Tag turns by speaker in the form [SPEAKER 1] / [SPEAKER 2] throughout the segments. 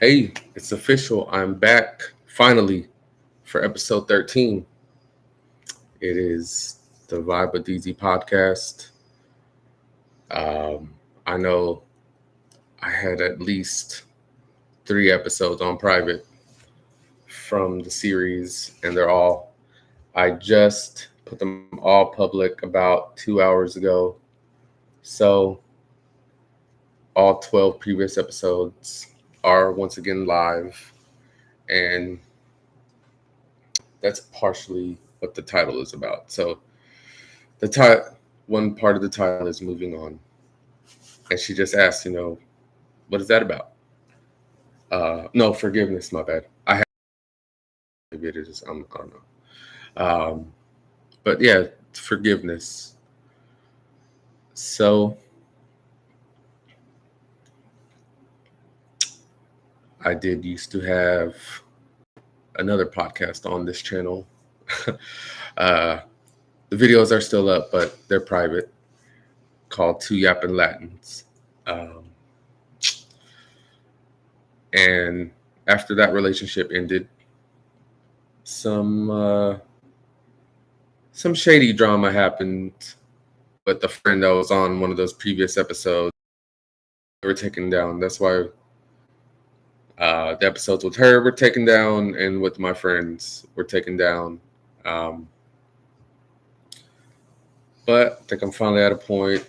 [SPEAKER 1] Hey, it's official. I'm back finally for episode 13. It is the Vibe With Deezy Podcast. I know I had at least three episodes on private from the series, and I just put them all public about 2 hours ago. So, all 12 previous episodes are once again live, and that's partially what the title is about. So, the one part of the title is moving on, and she just asked, what is that about? No, forgiveness. My bad. I have maybe it is. I don't know. But yeah, forgiveness. So I did used to have another podcast on this channel. uh, the videos are still up, but they're private. Called Two Yappin' Latins. Um, and after that relationship ended, some uh, some shady drama happened with the friend that was on one of those previous episodes. They were taken down. That's why the episodes with her were taken down, and with my friends were taken down. Um, but I think I'm finally at a point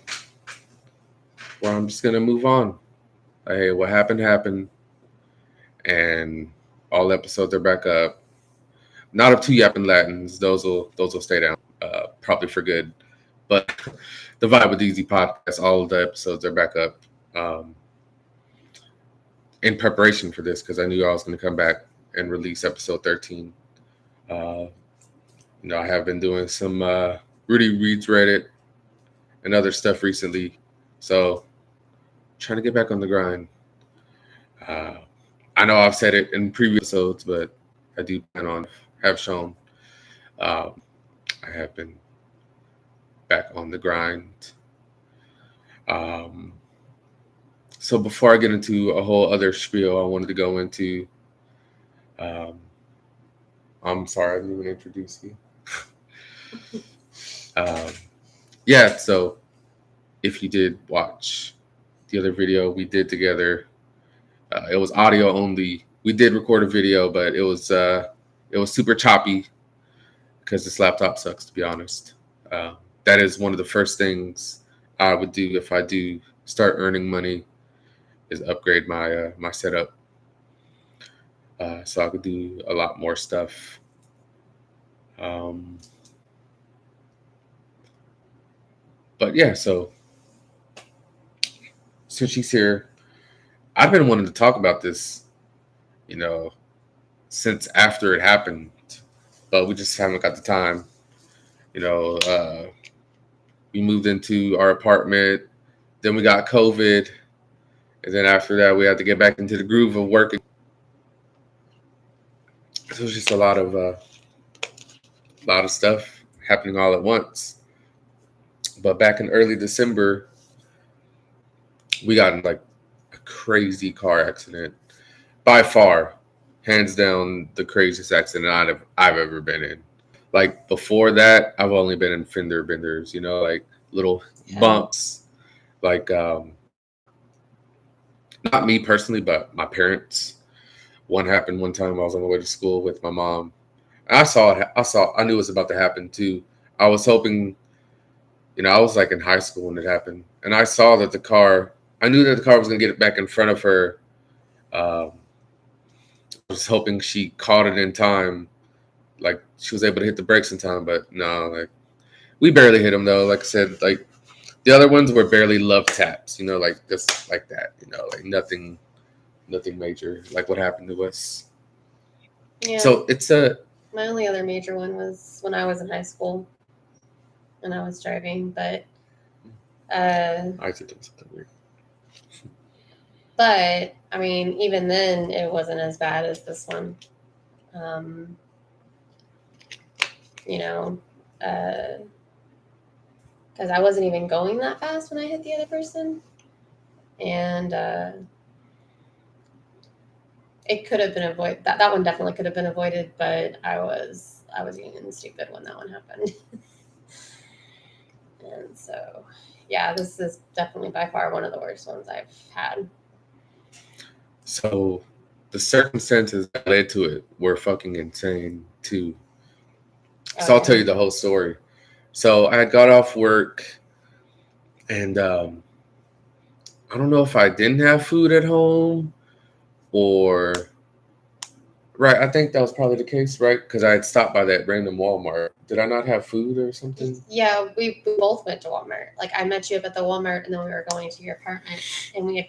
[SPEAKER 1] where I'm just gonna move on. Like, hey, what happened happened, and all episodes are back up. Not of Two Yapping Latins; those will stay down, probably for good. But the Vibe with Deezy Podcast, all of the episodes are back up. Um, in preparation for this, because I knew I was going to come back and release episode 13. Uh, I have been doing some Rudy Reads Reddit and other stuff recently, so trying to get back on the grind. Uh, I know I've said it in previous episodes, but I do plan on have shown I have been back on the grind. Um, so before I get into a whole other spiel, I wanted to go into. Um, I'm sorry, I didn't even introduce you. um, yeah, so if you did watch the other video we did together, it was audio only. We did record a video, but it was super choppy because this laptop sucks. To be honest, that is one of the first things I would do if I do start earning money is upgrade my setup, so I could do a lot more stuff. Um, but yeah, so since she's here, I've been wanting to talk about this, you know, since after it happened, but we just haven't got the time. You know, we moved into our apartment, then we got COVID, and then after that, we had to get back into the groove of working. So it was just a lot of stuff happening all at once. But back in early December, we got in like a crazy car accident. By far, hands down, the craziest accident I've ever been in. Like before that, I've only been in fender benders, like little bumps. Like not me personally, but my parents. One happened one time I was on the way to school with my mom. I saw it. I knew it was about to happen too. I was hoping, I was like in high school when it happened, and I saw that I knew that the car was gonna get back in front of her. I was hoping she caught it in time, like she was able to hit the brakes in time, but no, like we barely hit them though. Like I said, like the other ones were barely love taps, like just like that, like nothing major, like what happened to us.
[SPEAKER 2] Yeah.
[SPEAKER 1] So it's
[SPEAKER 2] my only other major one was when I was in high school and I was driving, but
[SPEAKER 1] I did something weird.
[SPEAKER 2] But I mean, even then, it wasn't as bad as this one. Um, you know, because I wasn't even going that fast when I hit the other person, and it could have been avoided. That one definitely could have been avoided, but I was being stupid when that one happened. And so, yeah, this is definitely by far one of the worst ones I've had.
[SPEAKER 1] So the circumstances that led to it were fucking insane too. So I'll tell you the whole story. So I got off work, and I don't know if I didn't have food at home or right. I think that was probably the case, right? Because I had stopped by that random Walmart. Did I not have food or something?
[SPEAKER 2] Yeah, we both went to Walmart. Like I met you up at the Walmart, and then we were going to your apartment, and we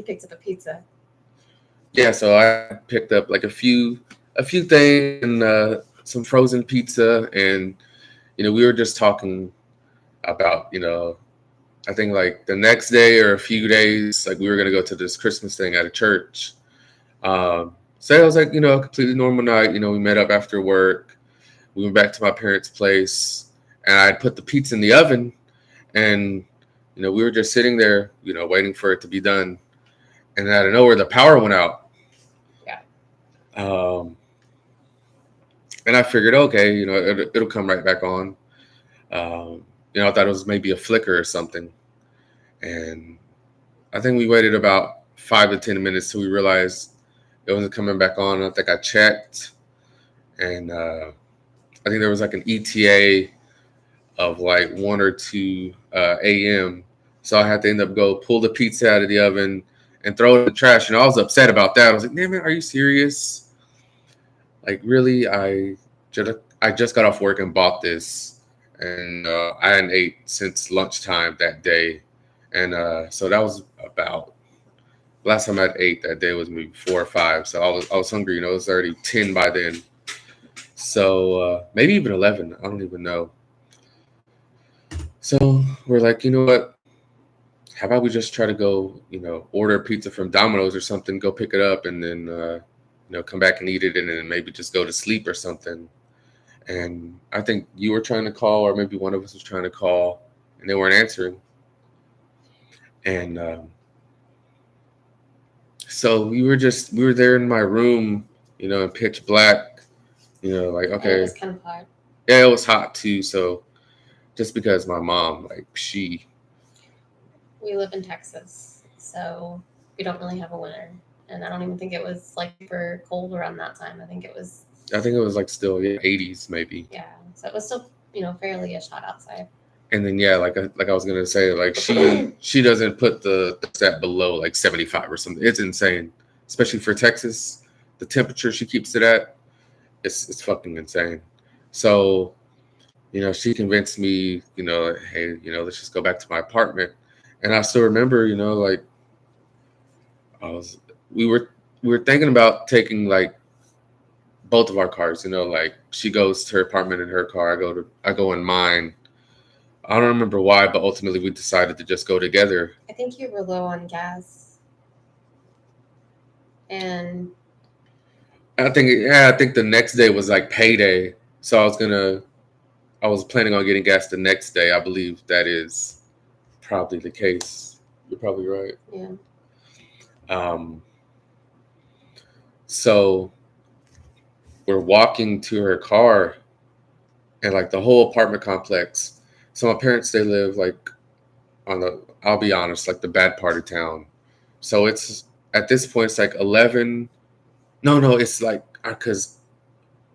[SPEAKER 2] picked up a pizza.
[SPEAKER 1] Yeah, so I picked up like a few things and some frozen pizza, and we were just talking about I think like the next day or a few days, like we were gonna go to this Christmas thing at a church. So it was like a completely normal night. We met up after work. We went back to my parents' place, and I put the pizza in the oven, and we were just sitting there, waiting for it to be done, and out of nowhere the power went out.
[SPEAKER 2] Yeah.
[SPEAKER 1] And I figured, okay, it'll come right back on. I thought it was maybe a flicker or something. And I think we waited about 5 to 10 minutes till we realized it wasn't coming back on. I think I checked, and I think there was like an ETA of like 1 or 2 a.m. So I had to end up go pull the pizza out of the oven and throw it in the trash. And I was upset about that. I was like, man, are you serious? Like, really? I just got off work and bought this, and I hadn't ate since lunchtime that day. And so that was about last time I'd ate that day was maybe 4 or 5. So I was hungry. It was already 10 by then. So maybe even 11. I don't even know. So we're like, you know what? How about we just try to go, order pizza from Domino's or something, go pick it up, and then come back and eat it, and then maybe just go to sleep or something. And I think you were trying to call, or maybe one of us was trying to call, and they weren't answering. And so we were there in my room, in pitch black, like, okay.
[SPEAKER 2] It was kind of hot.
[SPEAKER 1] Yeah, it was hot too. So just because my mom, like,
[SPEAKER 2] we live in Texas, so we don't really have a winter. And I don't even think it was like super cold around that time. I think it was
[SPEAKER 1] like still 80s maybe.
[SPEAKER 2] Yeah, so it was still fairly-ish hot outside.
[SPEAKER 1] And then like I was gonna say, like she doesn't put the stat below like 75 or something. It's insane, especially for Texas. The temperature she keeps it at, it's fucking insane. So, she convinced me, hey, let's just go back to my apartment. And I still remember, like we were thinking about taking like both of our cars, like she goes to her apartment in her car, I go in mine. I don't remember why, but ultimately we decided to just go together.
[SPEAKER 2] I think you were low on gas. And
[SPEAKER 1] I think the next day was like payday. So I was planning on getting gas the next day. I believe that is probably the case. You're probably right.
[SPEAKER 2] Yeah.
[SPEAKER 1] So we're walking to her car, and like the whole apartment complex. So my parents, they live like I'll be honest, like the bad part of town. So it's at this point, it's like 11. No, it's like because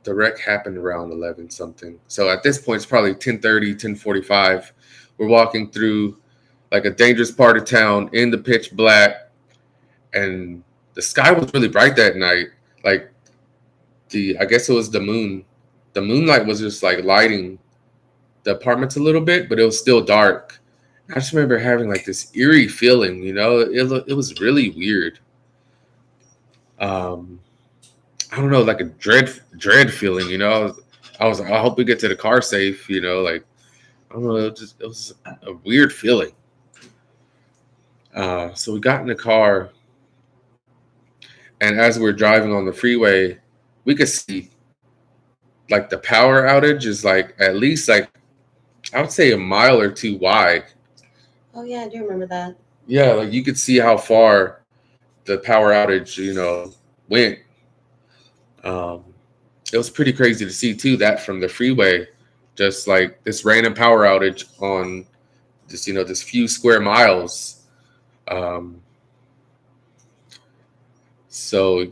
[SPEAKER 1] the wreck happened around 11 something. So at this point, it's probably 10:30, 10:45. We're walking through like a dangerous part of town in the pitch black, and the sky was really bright that night. Like I guess it was the moon. The moonlight was just like lighting the apartments a little bit, but it was still dark. I just remember having like this eerie feeling, it was really weird. I don't know, like a dread feeling, I was like, I hope we get to the car safe, like, I don't know, it was a weird feeling. So we got in the car, and as we're driving on the freeway, we could see like the power outage is like at least like I would say a mile or 2 wide.
[SPEAKER 2] Oh yeah, I do remember that.
[SPEAKER 1] Yeah, like you could see how far the power outage, went. Um, it was pretty crazy to see too that from the freeway, just like this random power outage on just this few square miles. Um, so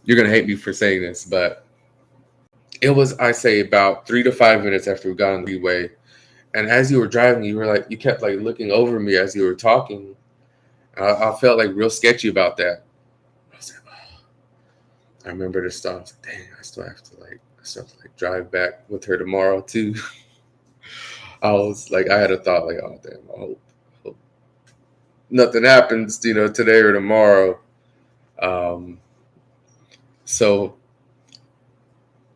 [SPEAKER 1] you're gonna hate me for saying this, but it was, I say, about 3 to 5 minutes after we got on the freeway. And as you were driving, you kept like looking over me as you were talking. I felt like real sketchy about that. I was like, oh. I remember this stuff. I was like, dang, I still have to like drive back with her tomorrow too. I was like, I had a thought like, oh damn, hope nothing happens, today or tomorrow. Um, so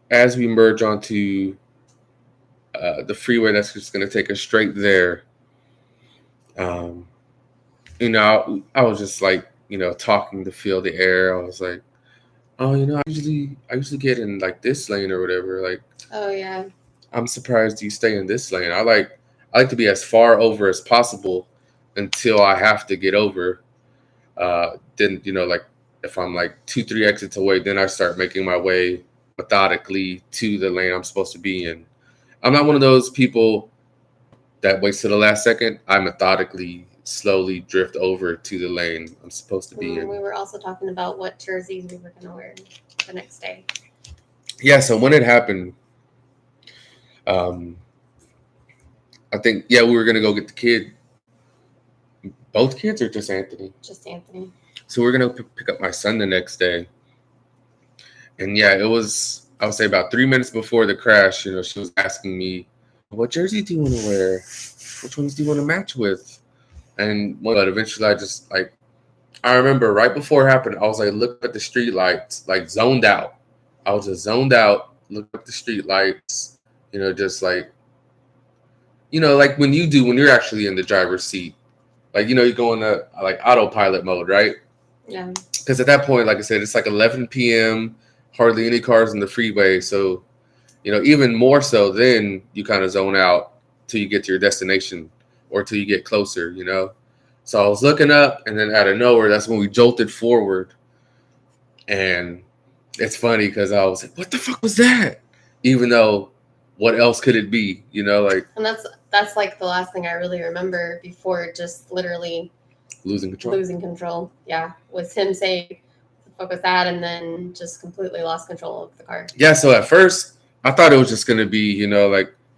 [SPEAKER 1] as we merge onto the freeway that's just going to take us straight there, um, I was just like, talking to feel the air. I was like, oh, I usually get in like this lane or whatever. Like,
[SPEAKER 2] Oh yeah.
[SPEAKER 1] I'm surprised you stay in this lane. I like to be as far over as possible until I have to get over. Then like if I'm like 2-3 exits away, then I start making my way methodically to the lane I'm supposed to be in. I'm not one of those people that waits to the last second. I methodically, slowly drift over to the lane I'm supposed to be in.
[SPEAKER 2] We were also talking about what jerseys we were going to wear the next day.
[SPEAKER 1] Yeah, so when it happened, um, I think, we were going to go get the kid. Both kids or just Anthony?
[SPEAKER 2] Just Anthony.
[SPEAKER 1] So we're going to pick up my son the next day. And yeah, it was, I would say about 3 minutes before the crash, she was asking me, what jersey do you want to wear? Which ones do you want to match with? But eventually I remember right before it happened, I was like, look at the street lights, like zoned out. I was just zoned out, look at the street lights, just like, like when you're actually in the driver's seat, like, you go into like autopilot mode, right?
[SPEAKER 2] Yeah.
[SPEAKER 1] Because at that point, like I said, it's like 11 p.m., hardly any cars in the freeway. So, even more so, then you kind of zone out till you get to your destination or till you get closer, So I was looking up, and then out of nowhere, that's when we jolted forward. And it's funny because I was like, what the fuck was that? Even though, what else could it be?
[SPEAKER 2] And that's like the last thing I really remember before just literally
[SPEAKER 1] losing
[SPEAKER 2] control. Yeah. Was him saying, what was that? And then just completely lost control of the car.
[SPEAKER 1] Yeah. So at first, I thought it was just going to be,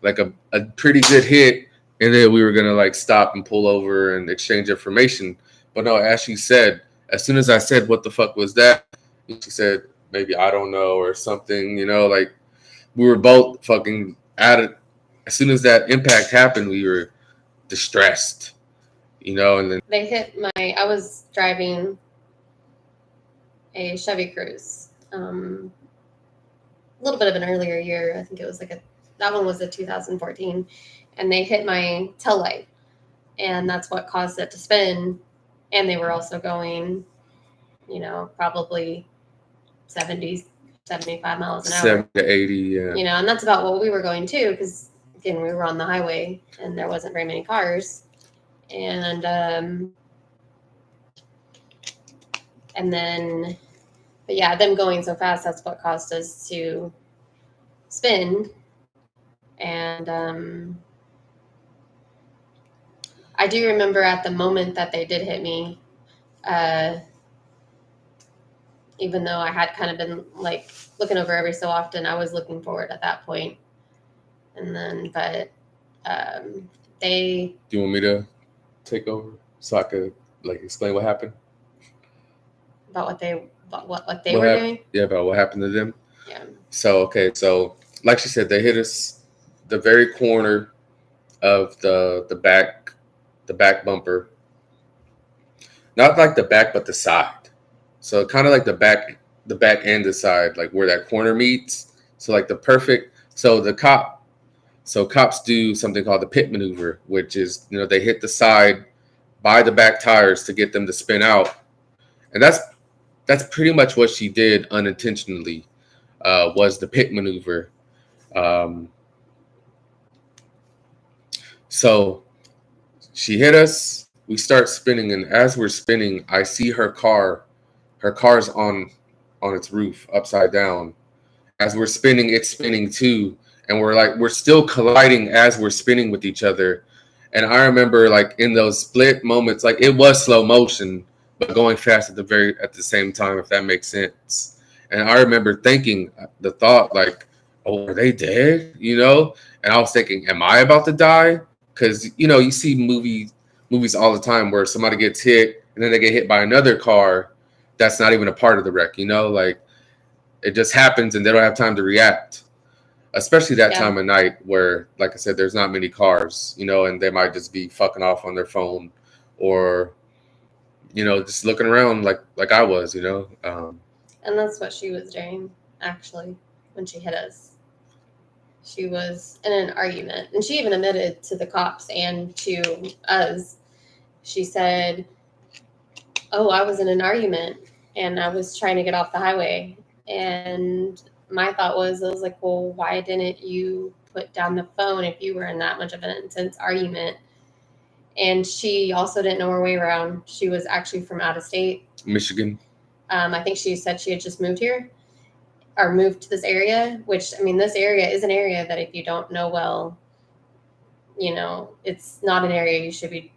[SPEAKER 1] like a pretty good hit. And then we were going to like stop and pull over and exchange information. But no, as she said, as soon as I said, what the fuck was that? She said, maybe I don't know or something, like we were both fucking at it. As soon as that impact happened, we were distressed, and then
[SPEAKER 2] they hit I was driving a Chevy Cruise, a little bit of an earlier year. I think it was that one was a 2014, and they hit my tail light, and that's what caused it to spin. And they were also going, probably 70, 75 miles an hour.
[SPEAKER 1] 70 to 80, yeah.
[SPEAKER 2] And that's about what we were going too, because again, we were on the highway and there wasn't very many cars. And then, but yeah, them going so fast, that's what caused us to spin. And I do remember at the moment that they did hit me, even though I had kind of been like looking over every so often, I was looking forward at that point. And then, but they.
[SPEAKER 1] Do you want me to take over so I could like explain what happened?
[SPEAKER 2] About what they were doing?
[SPEAKER 1] Yeah, about what happened to them.
[SPEAKER 2] Yeah.
[SPEAKER 1] So like she said, they hit us the very corner of the back bumper. Not like the back, but the side. So kind of like the back and the side, like where that corner meets. So like cops do something called the pit maneuver, which is, they hit the side by the back tires to get them to spin out. And that's pretty much what she did unintentionally, was the pit maneuver. So she hit us, we start spinning, and as we're spinning, I see her car's on on its roof upside down. As we're spinning, it's spinning too. And we're still colliding as we're spinning with each other. And I remember like in those split moments, like it was slow motion, but going fast at the same time, if that makes sense. And I remember thinking the thought like, oh, are they dead? You know? And I was thinking, am I about to die? Because you see movies all the time where somebody gets hit and then they get hit by another car that's not even a part of the wreck, like it just happens and they don't have time to react, especially that time of night where, like I said, there's not many cars, and they might just be fucking off on their phone or, just looking around like I was,
[SPEAKER 2] And that's what she was doing, actually, when she hit us. She was in an argument, and she even admitted to the cops and to us. She said, oh, I was in an argument and I was trying to get off the highway. And my thought was, I was like, well, why didn't you put down the phone if you were in that much of an intense argument? And she also didn't know her way around. She was actually from out of state.
[SPEAKER 1] Michigan.
[SPEAKER 2] I think she said she had just moved here or moved to this area, which, I mean, this area is an area that if you don't know well, it's not an area you should be,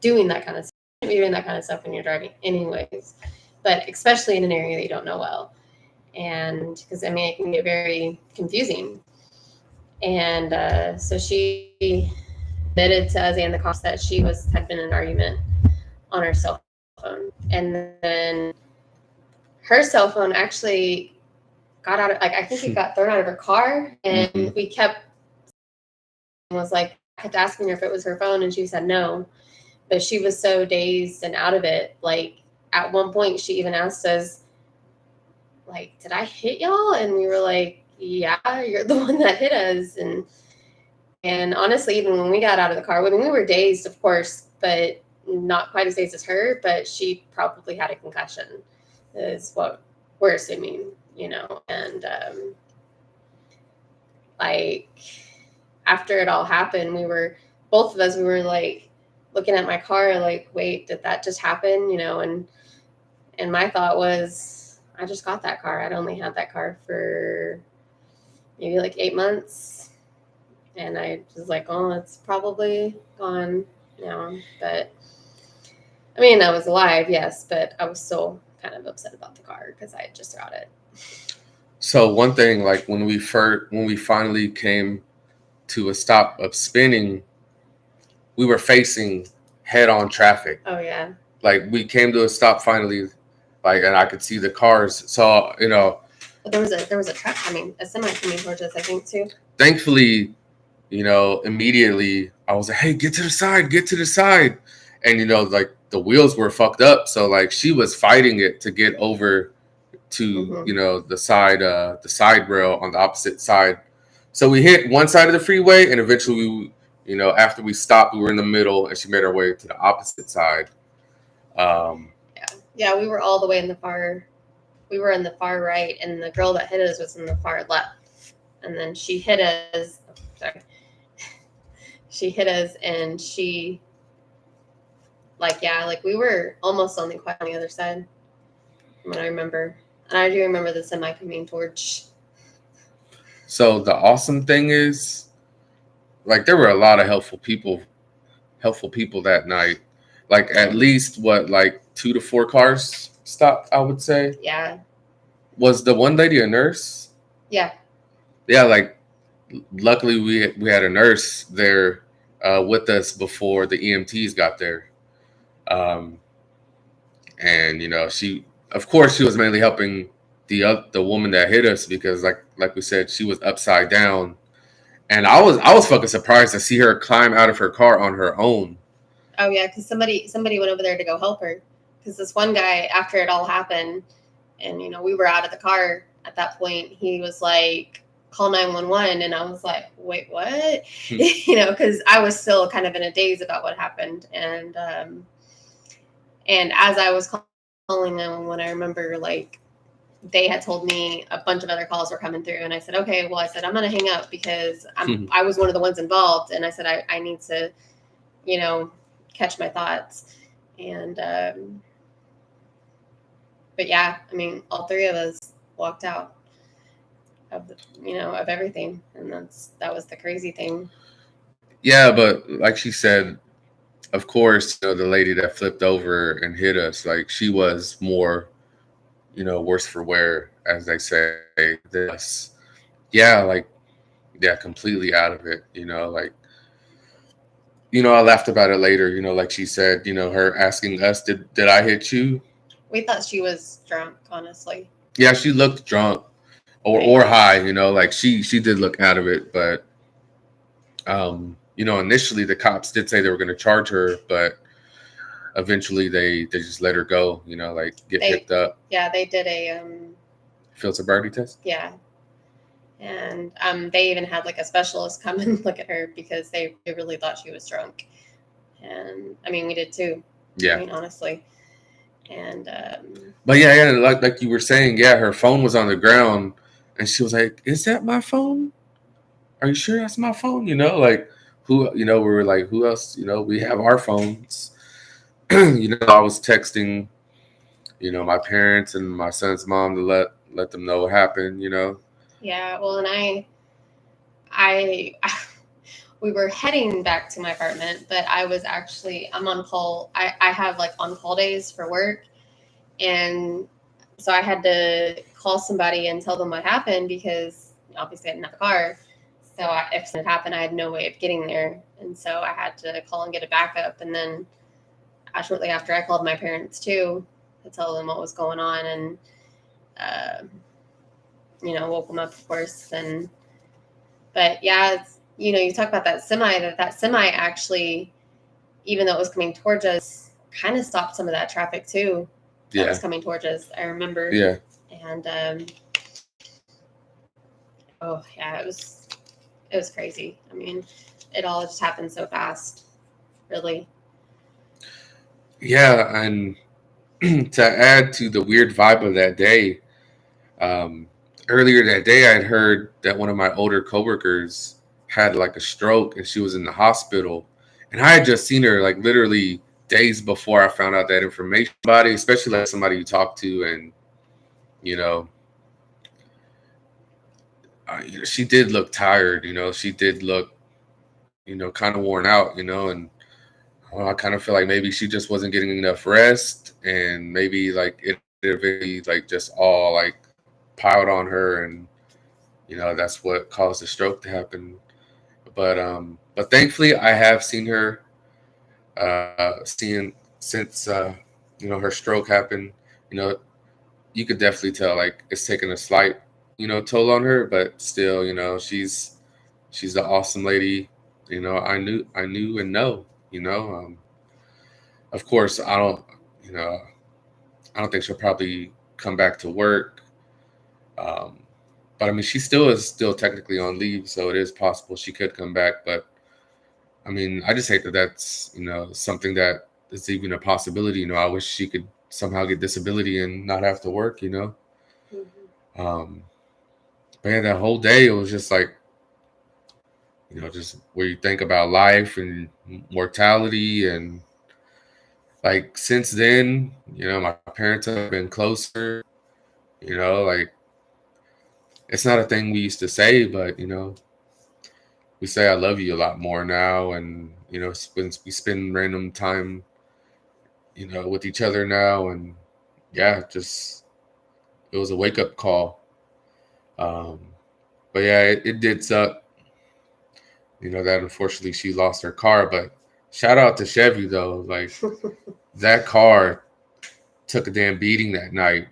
[SPEAKER 2] doing that kind of stuff. You should be doing that kind of stuff when you're driving anyways, but especially in an area that you don't know well. And because, I mean, it can get very confusing. And so she admitted to us and the cops that she had been in an argument on her cell phone. And then her cell phone actually got out of, I think it got thrown out of her car. And we kept asking her if it was her phone, and she said no. But she was so dazed and out of it. Like, at one point, she even asked us, like, did I hit y'all? And we were like, yeah, you're the one that hit us. And honestly, even when we got out of the car, we were dazed, of course, but not quite as dazed as her, but she probably had a concussion, is what we're assuming, and after it all happened, both of us were like looking at my car like, wait, did that just happen? And my thought was, I just got that car. I'd only had that car for maybe like 8 months. And I was like, oh, it's probably gone now. But I mean, I was alive, yes, but I was still kind of upset about the car because I had just got it.
[SPEAKER 1] So one thing, like when we finally came to a stop of spinning, we were facing head-on traffic.
[SPEAKER 2] Oh yeah.
[SPEAKER 1] Like we came to a stop finally, and I could see the cars. So
[SPEAKER 2] But there was a truck coming, a semi coming towards us, I think too.
[SPEAKER 1] Thankfully, immediately I was like, hey, get to the side. And, like the wheels were fucked up. So like she was fighting it to get over to, the side rail on the opposite side. So we hit one side of the freeway, and eventually, after we stopped, we were in the middle, and she made her way to the opposite side.
[SPEAKER 2] Yeah, we were all the way in the far right, and the girl that hit us was in the far left. And then she hit us. She hit us, and she, we were almost on the other side. From what I remember, and I do remember the semi coming towards.
[SPEAKER 1] So the awesome thing is, there were a lot of helpful people that night. Like at least 2 to 4 cars stopped, I would say.
[SPEAKER 2] Yeah.
[SPEAKER 1] Was the one lady a nurse?
[SPEAKER 2] Yeah.
[SPEAKER 1] Yeah, luckily we had a nurse there with us before the EMTs got there. And she, of course, she was mainly helping the woman that hit us because like we said, she was upside down. And I was fucking surprised to see her climb out of her car on her own.
[SPEAKER 2] Oh yeah, because somebody went over there to go help her. Because this one guy, after it all happened, and we were out of the car at that point, he was like, call 911, and I was like, wait, what? Because I was still kind of in a daze about what happened, and as I was calling 911, I remember they had told me a bunch of other calls were coming through, and I said, okay, well, I said, I'm going to hang up because I was one of the ones involved, and I said, I need to, catch my thoughts. And but yeah, I mean, all three of us walked out of of everything, and that was the crazy thing.
[SPEAKER 1] Yeah, but like she said, of course, the lady that flipped over and hit us, like she was more, worse for wear, as they say, than us. Yeah, like yeah, completely out of it. Like I laughed about it later. Like she said, her asking us, did I hit you?
[SPEAKER 2] We thought she was drunk, honestly.
[SPEAKER 1] Yeah, she looked drunk or
[SPEAKER 2] Right.
[SPEAKER 1] high. Like she did look out of it, but initially the cops did say they were going to charge her, but eventually they just let her go. Like get picked up.
[SPEAKER 2] Yeah, they did a
[SPEAKER 1] field sobriety test.
[SPEAKER 2] Yeah, and they even had like a specialist come and look at her because they really thought she was drunk, and I mean we did too.
[SPEAKER 1] Yeah,
[SPEAKER 2] I mean honestly, and
[SPEAKER 1] but yeah, like you were saying, yeah, her phone was on the ground, and she was like, "Is that my phone? Are you sure that's my phone?" Like who, we were like, who else? We have our phones. I was texting, my parents and my son's mom to let them know what happened.
[SPEAKER 2] Yeah, well, and I we were heading back to my apartment, but I'm on call. I have like on call days for work, and so I had to call somebody and tell them what happened because obviously I didn't have a car. So if something happened, I had no way of getting there, and so I had to call and get a backup. And then shortly after, I called my parents too to tell them what was going on, and uh, woke them up, of course. But yeah, you talk about that semi. That semi actually, even though it was coming towards us, kind of stopped some of that traffic too. That was coming towards us. I remember.
[SPEAKER 1] Yeah.
[SPEAKER 2] And oh yeah, it was crazy. I mean, it all just happened so fast, really.
[SPEAKER 1] Yeah, and to add to the weird vibe of that day, earlier that day, I'd heard that one of my older coworkers had like a stroke and she was in the hospital, and I had just seen her like literally days before I found out that information about it, especially like somebody you talk to, and you know, she did look tired. She did look, kind of worn out. And I kind of feel like maybe she just wasn't getting enough rest, and maybe like it eventually like just all like piled on her, and that's what caused the stroke to happen. But thankfully I have seen her seeing since her stroke happened. you know you could definitely tell like it's taken a slight toll on her, but still she's an awesome lady. I knew and know. Of course you know I don't think she'll probably come back to work. um but I mean, she still is still technically on leave, so it is possible she could come back. But I mean, I just hate that that's something that is even a possibility. I wish she could somehow get disability and not have to work.
[SPEAKER 2] Mm-hmm.
[SPEAKER 1] But yeah, that whole day it was just like just where you think about life and mortality. And like since then, my parents have been closer. Like it's not a thing we used to say, but we say I love you a lot more now. And we spend random time with each other now. And yeah, just it was a wake up call. um but yeah, it did suck, that unfortunately she lost her car. But shout out to Chevy though, like that car took a damn beating that night.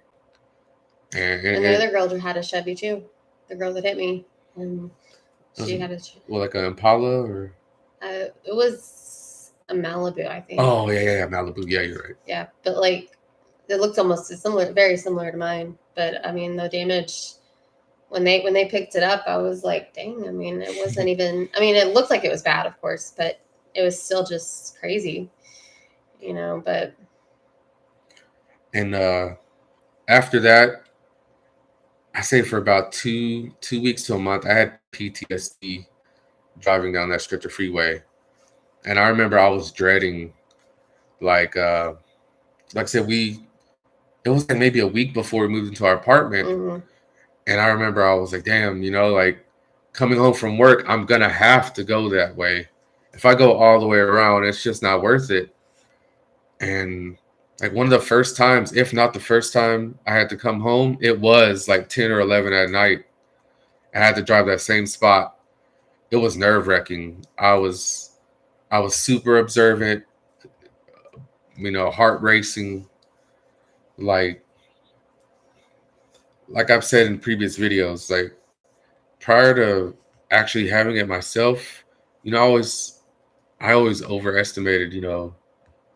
[SPEAKER 2] And the other girl had a Chevy too. The girl that hit me, and she had a.
[SPEAKER 1] Well, like an Impala or.
[SPEAKER 2] It was a Malibu, I think.
[SPEAKER 1] Oh yeah, Malibu. Yeah, you're right.
[SPEAKER 2] Yeah, but like it looked almost similar, very similar to mine. But I mean, the damage when they picked it up, I was like, dang. I mean, it wasn't even. I mean, it looked like it was bad, of course, but it was still just crazy, But.
[SPEAKER 1] And after that, I say for about two weeks to a month, I had PTSD driving down that stretch of freeway. And I remember I was dreading, like I said, it was like maybe a week before we moved into our apartment.
[SPEAKER 2] Mm-hmm.
[SPEAKER 1] And I remember I was like, damn, like coming home from work, I'm going to have to go that way. If I go all the way around, it's just not worth it. And like one of the first times, if not the first time I had to come home, it was like 10 or 11 at night. I had to drive that same spot. It was nerve-wracking. I was super observant, heart racing. Like I've said in previous videos, like prior to actually having it myself, I always overestimated,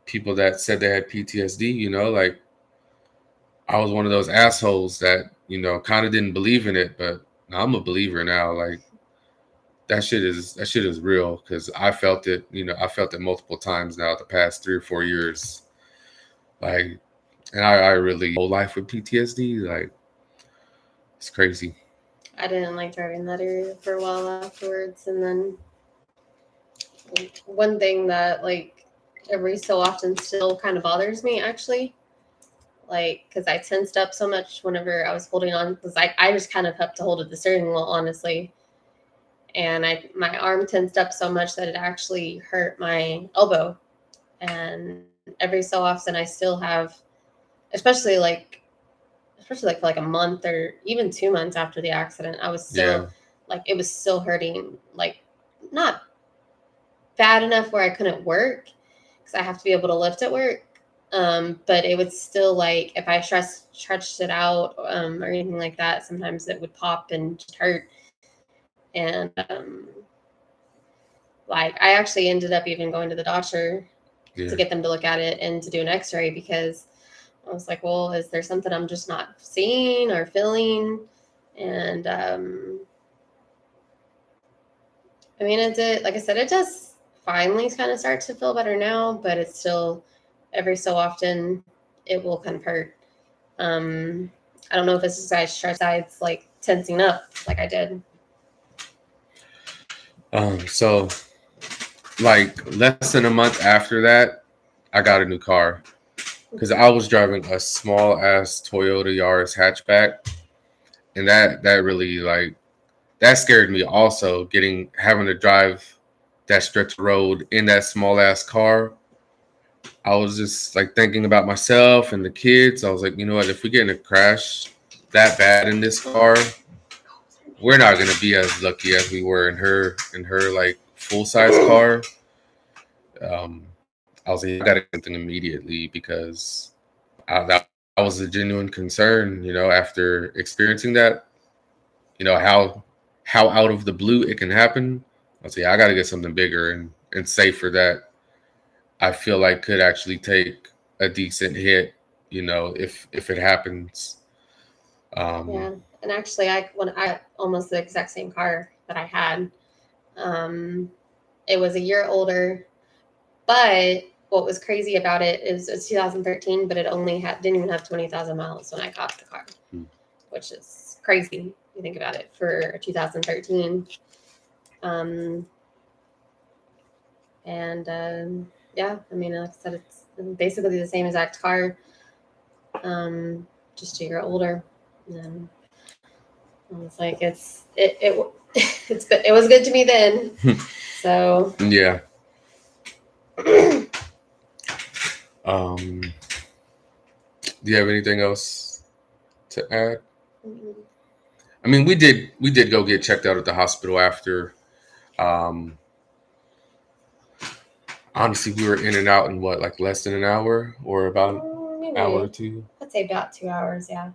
[SPEAKER 1] people that said they had PTSD, like I was one of those assholes that, kind of didn't believe in it, but I'm a believer now. Like that shit is real because I felt it, I felt it multiple times now the past 3 or 4 years. Like, and I really whole life with PTSD, like it's crazy.
[SPEAKER 2] I didn't like driving that area for a while afterwards, and then one thing that like every so often still kind of bothers me actually, like because I tensed up so much whenever I was holding on, because I just kind of have to hold at the steering wheel honestly, and my arm tensed up so much that it actually hurt my elbow, and every so often I still have, especially like for like a month or even 2 months after the accident, I was still
[SPEAKER 1] Yeah.
[SPEAKER 2] like it was still hurting, like not bad enough where I couldn't work because I have to be able to lift at work. But it would still, like if I stretched it out or anything like that, sometimes it would pop and just hurt. And like I actually ended up even going to the doctor to
[SPEAKER 1] Yeah.
[SPEAKER 2] get them to look at it and to do an X-ray because I was like, well, is there something I'm just not seeing or feeling? And I mean, it did, like I said, it does finally kind of start to feel better now, but it's still every so often it will kind of hurt. I don't know if it's just besides like tensing up like I did.
[SPEAKER 1] So like less than a month after that, I got a new car because I was driving a small ass Toyota Yaris hatchback, and that really like that scared me. Also, having to drive that stretch of road in that small ass car, I was just like thinking about myself and the kids. I was like, you know what? If we get in a crash that bad in this car, we're not gonna be as lucky as we were in her like full size car. I was like, I gotta do something immediately because that was a genuine concern. After experiencing that, how out of the blue it can happen. I was like, I gotta get something bigger and safer that I feel like could actually take a decent hit. If it happens.
[SPEAKER 2] Yeah.
[SPEAKER 1] Um,
[SPEAKER 2] And actually, I almost the exact same car that I had. Um, it was a year older, but what was crazy about it is it's 2013, but it only didn't even have 20,000 miles when I got the car,
[SPEAKER 1] Hmm.
[SPEAKER 2] which is crazy. You think about it for 2013. Um, and yeah, I mean, like I said, it's basically the same exact car, just a year older. And I was like, it was good to me then. So
[SPEAKER 1] yeah. Um, do you have anything else to add? I mean, we did go get checked out at the hospital after. Um, Honestly, we were in and out in what, like less than an hour or about an hour or
[SPEAKER 2] maybe
[SPEAKER 1] two.
[SPEAKER 2] I'd say about 2 hours. Yeah.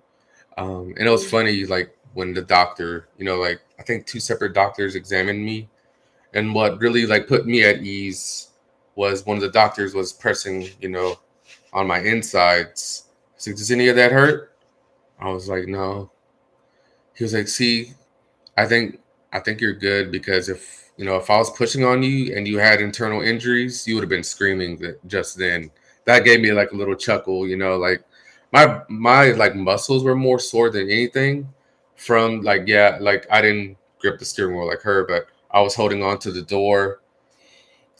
[SPEAKER 1] And it was funny, like when the doctor, like I think two separate doctors examined me, and what really like put me at ease was one of the doctors was pressing, on my insides. He's like, "Does any of that hurt?" I was like, "No." He was like, "See, I think I think you're good because if I was pushing on you and you had internal injuries, you would have been screaming just then." That gave me like a little chuckle, like my like muscles were more sore than anything from like yeah, like I didn't grip the steering wheel like her, but I was holding on to the door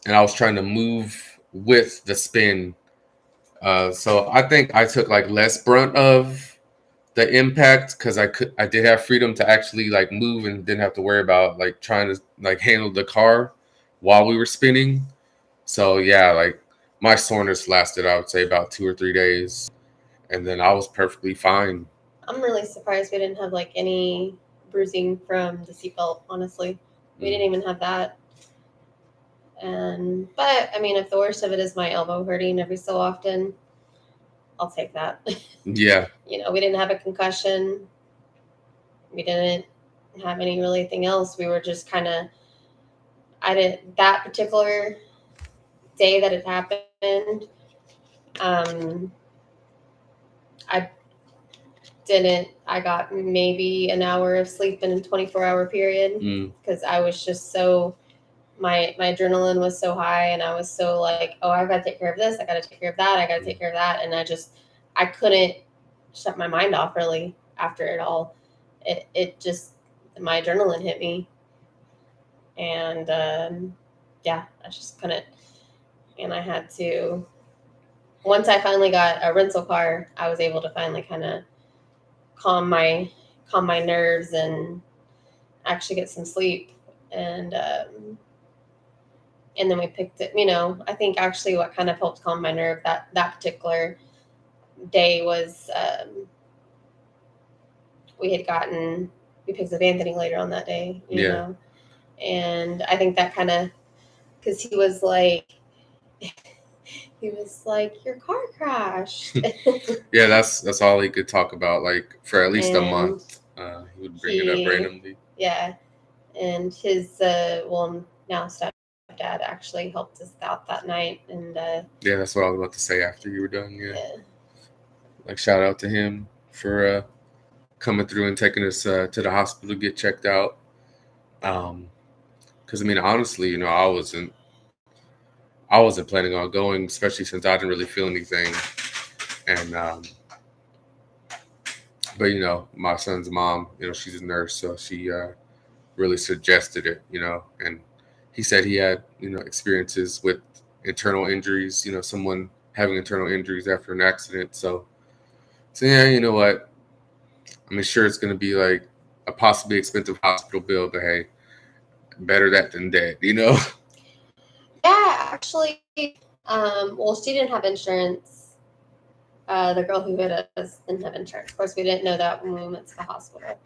[SPEAKER 1] and I was trying to move with the spin So I think I took like less brunt of the impact because I did have freedom to actually like move and didn't have to worry about like trying to like handle the car while we were spinning. So yeah, like my soreness lasted, I would say, about 2 or 3 days, and then I was perfectly fine.
[SPEAKER 2] I'm really surprised we didn't have like any bruising from the seatbelt. Honestly, we didn't even have that. And but I mean, if the worst of it is my elbow hurting every so often, I'll take that.
[SPEAKER 1] Yeah,
[SPEAKER 2] You know, we didn't have a concussion. We didn't have any really thing else. We were just kind of. I did that particular day that it happened. Um, I didn't. I got maybe an hour of sleep in a 24-hour period because I was just so my adrenaline was so high and I was so like, oh, I've got to take care of this, I got to take care of that, I got to take care of that, and I couldn't shut my mind off really after it all. It just my adrenaline hit me, and yeah, I just couldn't, and I had to. Once I finally got a rental car, I was able to finally kind of calm my nerves and actually get some sleep, and then we picked it. You know, I think actually what kind of helped calm my nerve that particular day was we picked up Anthony later on that day, you know, and I think that kind of because he was like your car crashed.
[SPEAKER 1] yeah, that's all he could talk about like for at least a month. He would bring it up randomly.
[SPEAKER 2] Yeah, and his now stepdad actually helped us out that night, and
[SPEAKER 1] yeah, that's what I was about to say after you were done. Yeah. Like shout out to him for coming through and taking us to the hospital to get checked out. Because I mean, honestly, you know, I wasn't planning on going, especially since I didn't really feel anything. And but you know, my son's mom, you know, she's a nurse, so she really suggested it, you know. And he said he had, you know, experiences with internal injuries, you know, someone having internal injuries after an accident. So yeah, you know what? I mean, sure, it's going to be like a possibly expensive hospital bill, but hey, better that than dead, you know?
[SPEAKER 2] Yeah, actually, well, she didn't have insurance. The girl who hit us didn't have insurance. Of course, we didn't know that when we went to the hospital.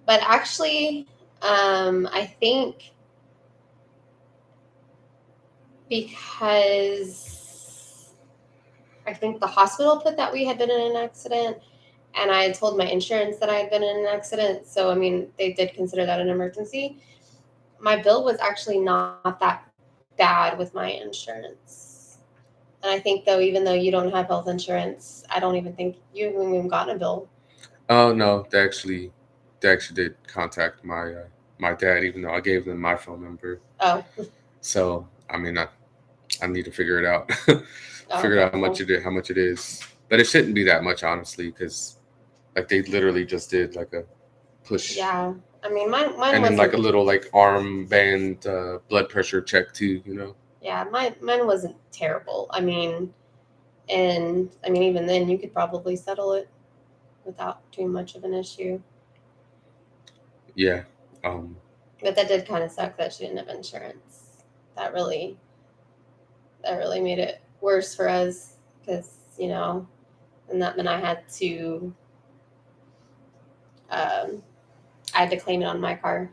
[SPEAKER 2] But actually, I think because I think the hospital put that we had been in an accident, and I had told my insurance that I had been in an accident. So, I mean, they did consider that an emergency. My bill was actually not that bad with my insurance. And I think, though, even though you don't have health insurance, I don't even think you haven't even gotten a bill.
[SPEAKER 1] Oh, no, they actually did contact my my dad, even though I gave them my phone number.
[SPEAKER 2] Oh.
[SPEAKER 1] So, I mean, I need to figure it out. Figure out how much it is. But it shouldn't be that much, honestly, because like they literally just did like a push.
[SPEAKER 2] Yeah, I mean, mine
[SPEAKER 1] and then like a little like arm band blood pressure check too, you know.
[SPEAKER 2] Yeah, mine wasn't terrible. I mean, even then, you could probably settle it without too much of an issue.
[SPEAKER 1] Yeah.
[SPEAKER 2] But that did kind of suck that she didn't have insurance. That really made it worse for us because, you know, and that meant I had to claim it on my car,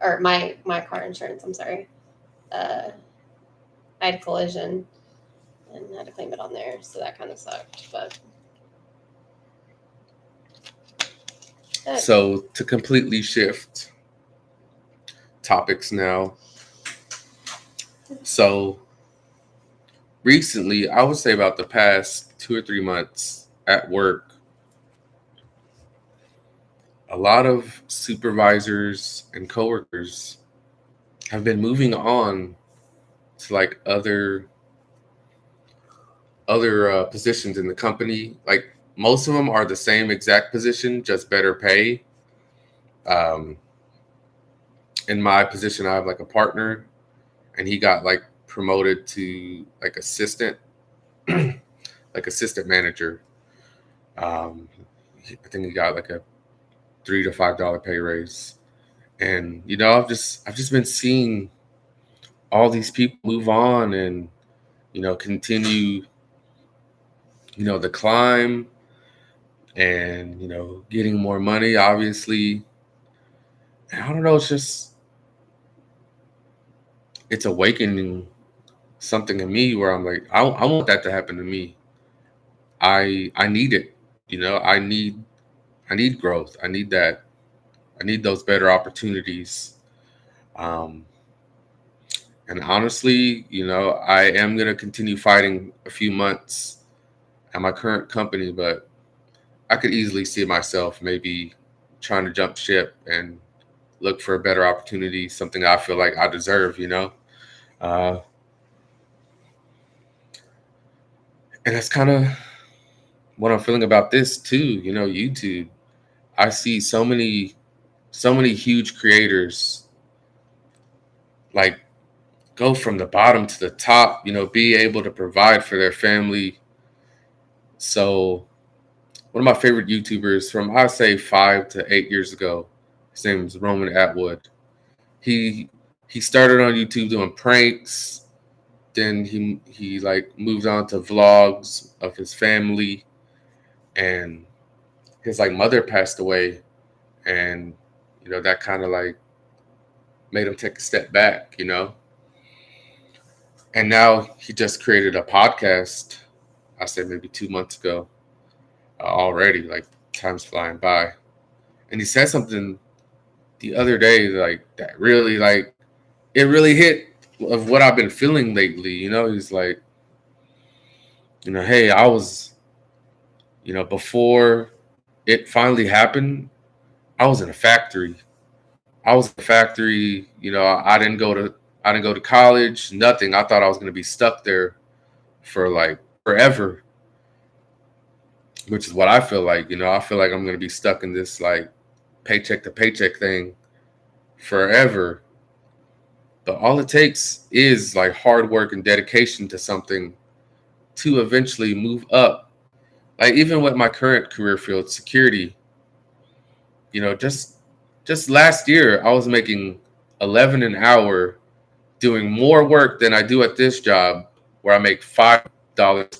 [SPEAKER 2] or my car insurance. I'm sorry. I had collision and had to claim it on there, so that kind of sucked. But
[SPEAKER 1] so to completely shift topics now. So recently, I would say about the past 2 or 3 months at work, a lot of supervisors and coworkers have been moving on to like other positions in the company. Like most of them are the same exact position, just better pay. In my position, I have like a partner, and he got like promoted to like assistant, like assistant manager. I think he got like a $3 to $5 pay raise. And I've just been seeing all these people move on and continue the climb and getting more money, obviously. And I don't know, it's awakening something in me where I'm like, I want that to happen to me. I need it. I need growth. I need that. I need those better opportunities. Um, and honestly, I am gonna continue fighting a few months at my current company, but I could easily see myself maybe trying to jump ship and look for a better opportunity, something I feel like I deserve. Uh, and that's kind of what I'm feeling about this too. YouTube. I see so many huge creators like go from the bottom to the top, be able to provide for their family. So one of my favorite YouTubers from I'd say 5 to 8 years ago, his name is Roman Atwood. He he started on YouTube doing pranks. Then he like moved on to vlogs of his family, and his like mother passed away, and that kind of like made him take a step back. And now he just created a podcast. I said maybe 2 months ago already. Like time's flying by, and he said something the other day like that really like it really hit of what I've been feeling lately. He's like, hey, I was, before it finally happened, I was in a factory. I was in a factory. I didn't go to college. Nothing. I thought I was gonna be stuck there for like forever, which is what I feel like. I feel like I'm gonna be stuck in this like paycheck to paycheck thing forever. But all it takes is like hard work and dedication to something to eventually move up. Like even with my current career field, security, just last year I was making 11 an hour doing more work than I do at this job where I make $5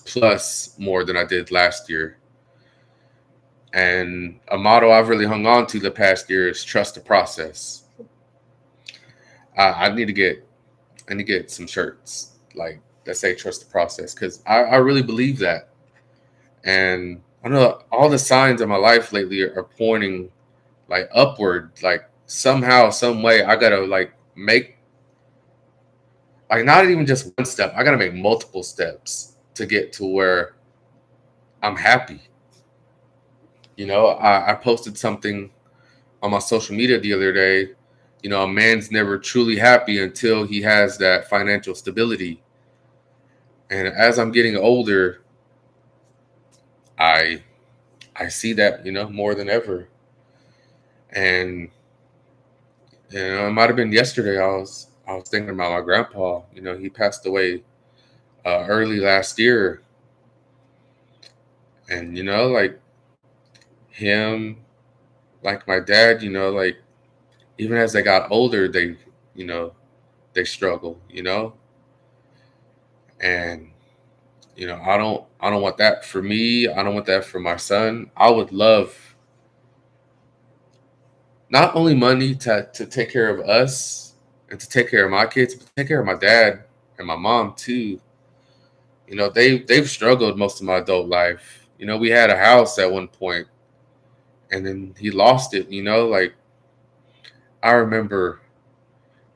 [SPEAKER 1] plus more than I did last year. And a motto I've really hung on to the past year is trust the process. I need to get some shirts like that say trust the process because I really believe that. And I know all the signs of my life lately are pointing like upward. Like somehow, some way, I gotta like make like not even just one step. I gotta make multiple steps to get to where I'm happy. I posted something on my social media the other day. A man's never truly happy until he has that financial stability. And as I'm getting older, I I see that more than ever. And it might have been yesterday. I was thinking about my grandpa. He passed away early last year, and like him, like my dad. Like even as they got older, you know, they struggle. And I don't want that for me. I don't want that for my son. I would love not only money to take care of us and to take care of my kids, but take care of my dad and my mom too. They've struggled most of my adult life. We had a house at one point, and then he lost it. Like I remember,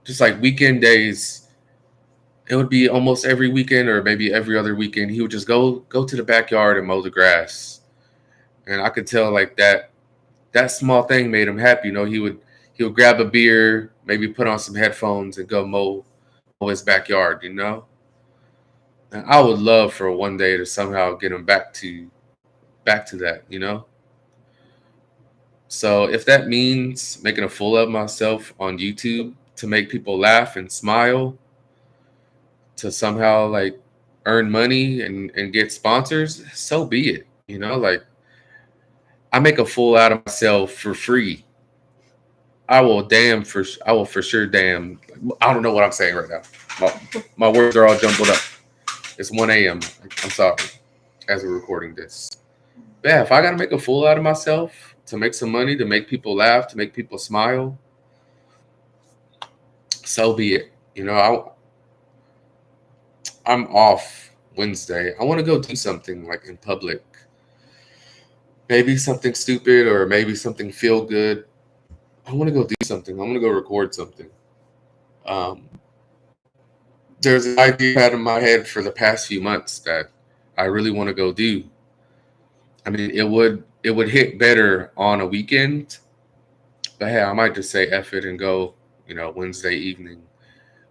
[SPEAKER 1] just like weekend days, it would be almost every weekend or maybe every other weekend. He would just go to the backyard and mow the grass, and I could tell like that small thing made him happy. He would grab a beer, maybe put on some headphones, and go mow his backyard. And I would love for one day to somehow get him back to that. So if that means making a fool of myself on YouTube to make people laugh and smile, to somehow like earn money and get sponsors, so be it. Like I make a fool out of myself for free. I will for sure damn. I don't know what I'm saying right now. My words are all jumbled up. It's 1 a.m. I'm sorry as we're recording this. But yeah, if I gotta make a fool out of myself to make some money, to make people laugh, to make people smile, so be it. I'm off Wednesday. I want to go do something like in public. Maybe something stupid or maybe something feel good. I want to go do something. I want to go record something. Um, there's an idea I've had in my head for the past few months that I really want to go do. I mean, it would hit better on a weekend, but hey, I might just say F it and go, Wednesday evening,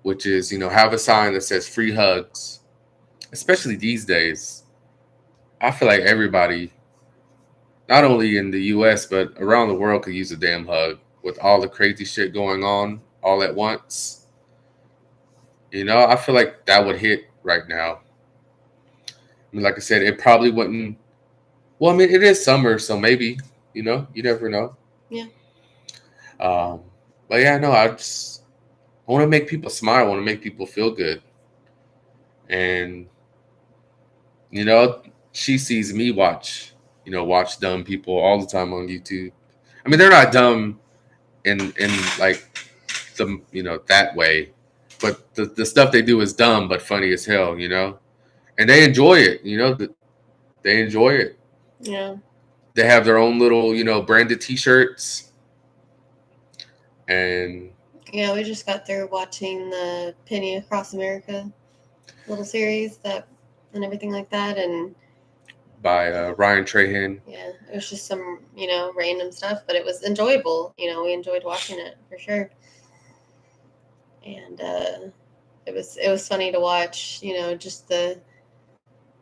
[SPEAKER 1] which is, have a sign that says free hugs, especially these days. I feel like everybody, not only in the US, but around the world could use a damn hug with all the crazy shit going on all at once. I feel like that would hit right now. I mean, like I said, it probably wouldn't. Well, I mean, it is summer, so maybe, you never know.
[SPEAKER 2] Yeah.
[SPEAKER 1] Um, but yeah, no, I want to make people smile. I want to make people feel good. And, she sees me watch dumb people all the time on YouTube. I mean, they're not dumb in like that way, but the stuff they do is dumb but funny as hell, and they enjoy it. They enjoy it.
[SPEAKER 2] Yeah.
[SPEAKER 1] They have their own little branded T-shirts, and
[SPEAKER 2] yeah, we just got through watching the Penny Across America little series and everything like that, and
[SPEAKER 1] by Ryan Trahan.
[SPEAKER 2] Yeah, it was just some random stuff, but it was enjoyable. We enjoyed watching it for sure, and it was funny to watch. Just the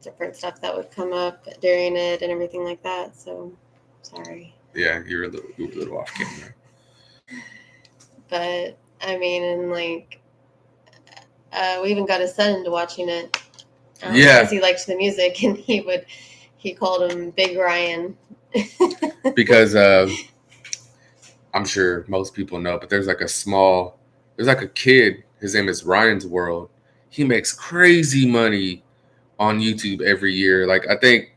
[SPEAKER 2] different stuff that would come up during it and everything like that. So, sorry.
[SPEAKER 1] Yeah, you were a little off camera.
[SPEAKER 2] But I mean, and like, we even got his son into watching it. Because he liked the music, and he called him Big Ryan.
[SPEAKER 1] Because I'm sure most people know, but there's like a kid. His name is Ryan's World. He makes crazy money on YouTube every year. Like I think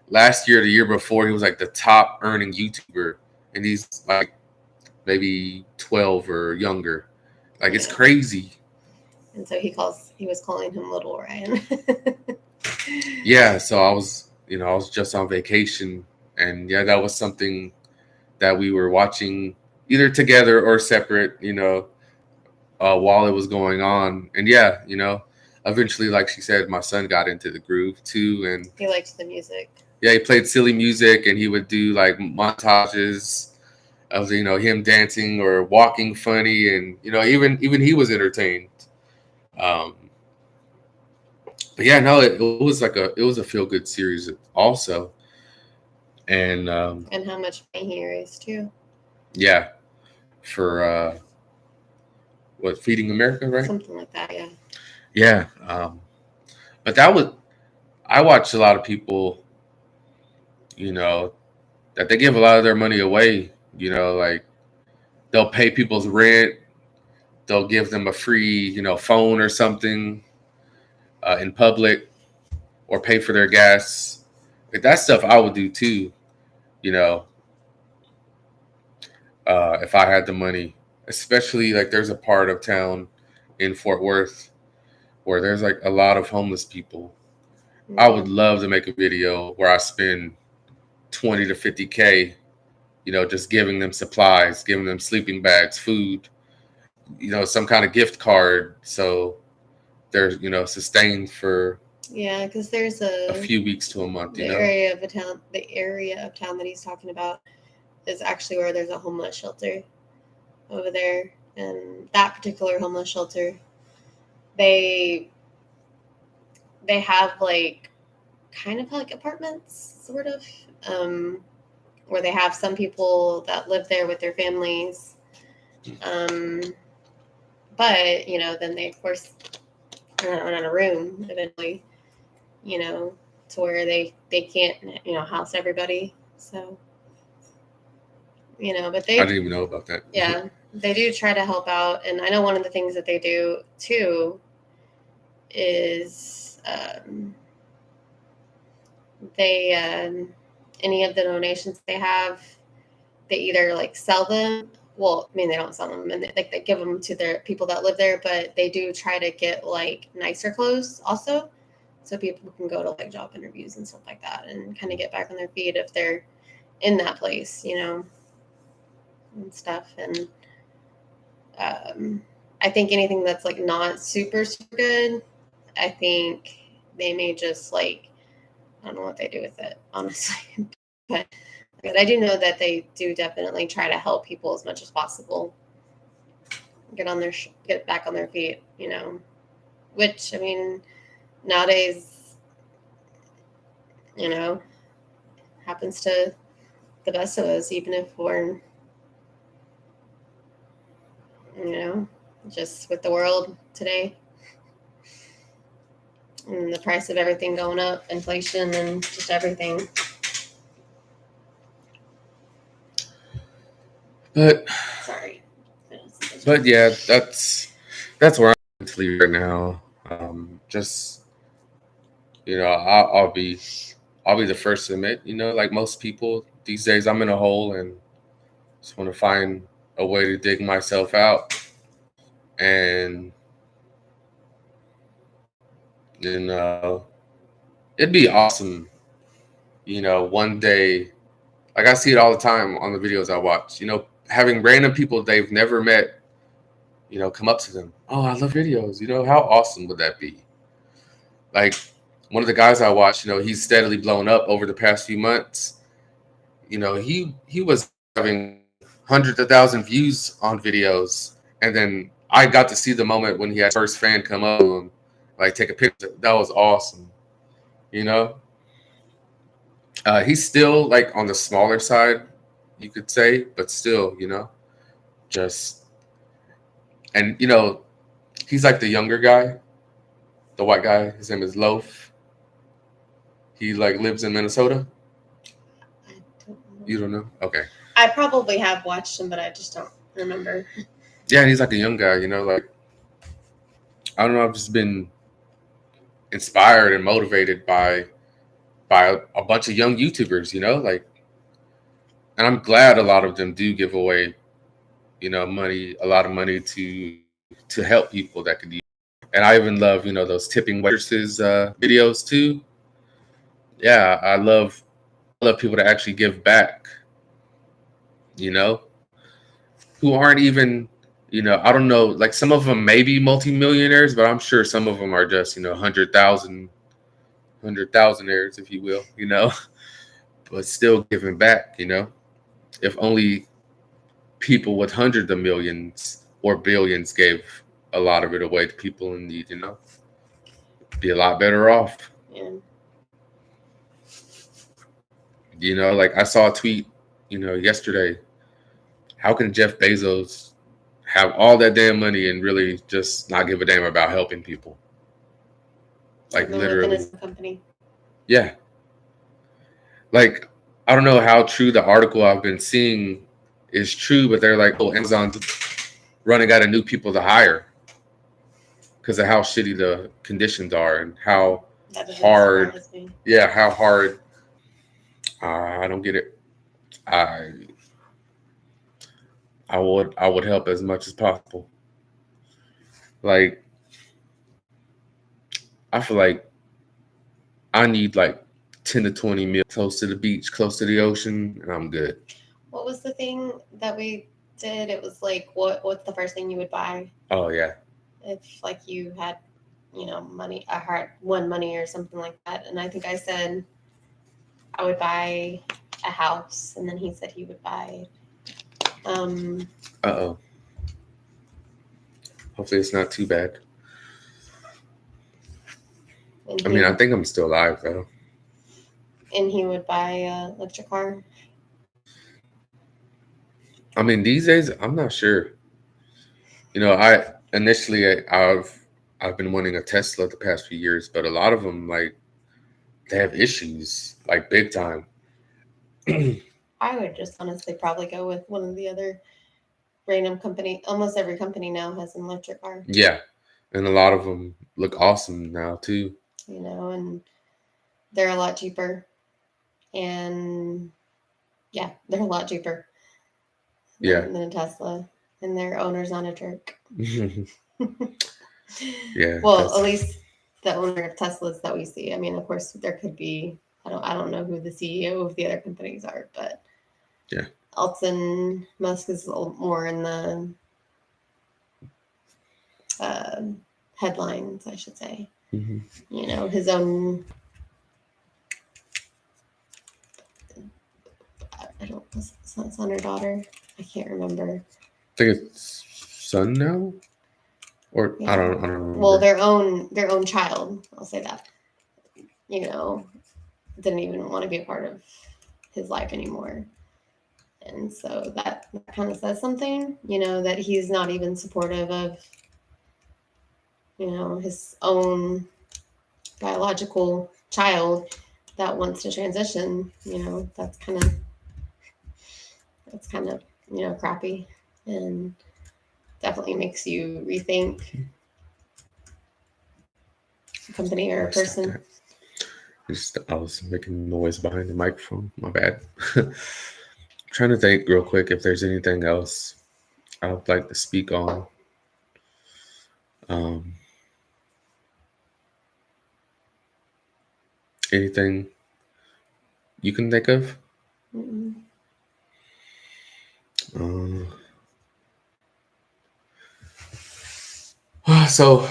[SPEAKER 1] last year, the year before, he was like the top earning YouTuber, and he's like maybe 12 or younger. Like it's crazy.
[SPEAKER 2] And so he was calling him Little Ryan.
[SPEAKER 1] Yeah, so I was just on vacation, and yeah, that was something that we were watching either together or separate, while it was going on. And yeah, eventually, like she said, my son got into the groove too, and
[SPEAKER 2] he liked the music.
[SPEAKER 1] Yeah, he played silly music, and he would do like montages of him dancing or walking funny, and even he was entertained. But yeah, no, it was a feel good series also, and
[SPEAKER 2] how much money he raised too.
[SPEAKER 1] Yeah, for what, Feeding America, right?
[SPEAKER 2] Something like that, yeah.
[SPEAKER 1] Yeah, but I watched a lot of people, that they give a lot of their money away. Like they'll pay people's rent, they'll give them a free, phone or something in public, or pay for their gas. Like that stuff I would do too, if I had the money. Especially like there's a part of town in Fort Worth where there's like a lot of homeless people. Mm-hmm. I would love to make a video where I spend 20 to 50K, just giving them supplies, giving them sleeping bags, food, some kind of gift card. So they're, sustained for
[SPEAKER 2] because there's a
[SPEAKER 1] few weeks to a month.
[SPEAKER 2] The area of town that he's talking about is actually where there's a homeless shelter over there, and that particular homeless shelter, they have like kind of like apartments, sort of, where they have some people that live there with their families, but then they of course in a room eventually, you know, to where they can't, you know, house everybody. So, you know, but
[SPEAKER 1] I didn't even know about that.
[SPEAKER 2] Yeah, they do try to help out. And I know one of the things that they do too is they, any of the donations they have, they either like sell them. Well, I mean, they don't sell them, and they give them to their people that live there. But they do try to get like nicer clothes also, so people can go to like job interviews and stuff like that, and kind of get back on their feet if they're in that place, you know, and stuff. And I think anything that's like not super good, I think they may just like, I don't know what they do with it, honestly. but I do know that they do definitely try to help people as much as possible get back on their feet, you know. Which, I mean, nowadays, you know, happens to the best of us, even if we're, you know, just with the world today and the price of everything going up, inflation and just everything.
[SPEAKER 1] But
[SPEAKER 2] Sorry.
[SPEAKER 1] but yeah, that's where I'm mentally right now. Just you know, I'll be the first to admit, you know, like most people these days, I'm in a hole and just want to find a way to dig myself out. And you know, it'd be awesome, you know, one day. Like I see it all the time on the videos I watch. You know, having random people they've never met, you know, come up to them. Oh, I love videos. You know, how awesome would that be? Like one of the guys I watch, you know, he's steadily blown up over the past few months. You know, he was having hundreds of thousand views on videos, and then I got to see the moment when he had his first fan come up to him, like take a picture. That was awesome. You know, he's still like on the smaller side, you could say, but still, you know, just and you know, he's like the younger guy, the white guy. His name is Loaf. He like lives in Minnesota.
[SPEAKER 2] I don't know.
[SPEAKER 1] You don't know? Okay.
[SPEAKER 2] I probably have watched him, but I just don't remember.
[SPEAKER 1] Yeah, and he's like a young guy. You know, like I don't know. I've just been inspired and motivated by a bunch of young YouTubers. You know, like, and I'm glad a lot of them do give away, you know, money, a lot of money to help people that could use. And I even love, you know, those tipping waitresses videos too. Yeah, I love people to actually give back. You know, who aren't even, you know, I don't know, like some of them may be multimillionaires, but I'm sure some of them are just, you know, 100,000 if you will, you know, but still giving back, you know. If only people with hundreds of millions or billions gave a lot of it away to people in need, you know, be a lot better off.
[SPEAKER 2] Yeah.
[SPEAKER 1] You know, like I saw a tweet, you know, yesterday. How can Jeff Bezos have all that damn money and really just not give a damn about helping people? Like
[SPEAKER 2] Even within his
[SPEAKER 1] literally,
[SPEAKER 2] company.
[SPEAKER 1] yeah. Like I don't know how true the article I've been seeing is true, but they're like, oh, Amazon's running out of new people to hire because of how shitty the conditions are and how
[SPEAKER 2] That doesn't
[SPEAKER 1] hard.
[SPEAKER 2] surprise me.
[SPEAKER 1] Yeah, how hard. I don't get it. I I would help as much as possible. Like I feel like I need like 10 to 20 mil close to the beach, close to the ocean, and I'm good.
[SPEAKER 2] What was the thing that we did? It was like, what's the first thing you would buy
[SPEAKER 1] Oh yeah.
[SPEAKER 2] if like you had, you know, money, a hard won money or something like that? And I think I said I would buy a house, and then he said he would buy.
[SPEAKER 1] Oh. Hopefully it's not too bad. I mean, I think I'm still alive though.
[SPEAKER 2] And he would buy a electric car.
[SPEAKER 1] I mean, these days I'm not sure. You know, I I've been wanting a Tesla the past few years, but a lot of them, like, they have issues, like, big time.
[SPEAKER 2] I would just honestly probably go with one of the other random company. Almost every company now has an electric car.
[SPEAKER 1] Yeah, and a lot of them look awesome now too.
[SPEAKER 2] You know, and they're a lot cheaper. And yeah, they're a lot cheaper than a Tesla. And their owner's not a jerk.
[SPEAKER 1] Yeah.
[SPEAKER 2] Well, at least the owner of Teslas that we see. I mean, of course, there could be. I don't know who the CEO of the other companies are, but
[SPEAKER 1] yeah,
[SPEAKER 2] Elon Musk is a little more in the headlines, I should say.
[SPEAKER 1] Mm-hmm.
[SPEAKER 2] You know, his own. I don't. Son or daughter? I can't remember.
[SPEAKER 1] I think it's son now, or
[SPEAKER 2] Yeah.
[SPEAKER 1] I don't remember.
[SPEAKER 2] Well, their own child. I'll say that. You know, didn't even want to be a part of his life anymore. And so that kind of says something, you know, that he's not even supportive of, you know, his own biological child that wants to transition. You know, that's kind of, you know, crappy, and definitely makes you rethink a company or a person.
[SPEAKER 1] I was making noise behind the microphone. My bad. Trying to think real quick if there's anything else I would like to speak on. Anything you can think of? So,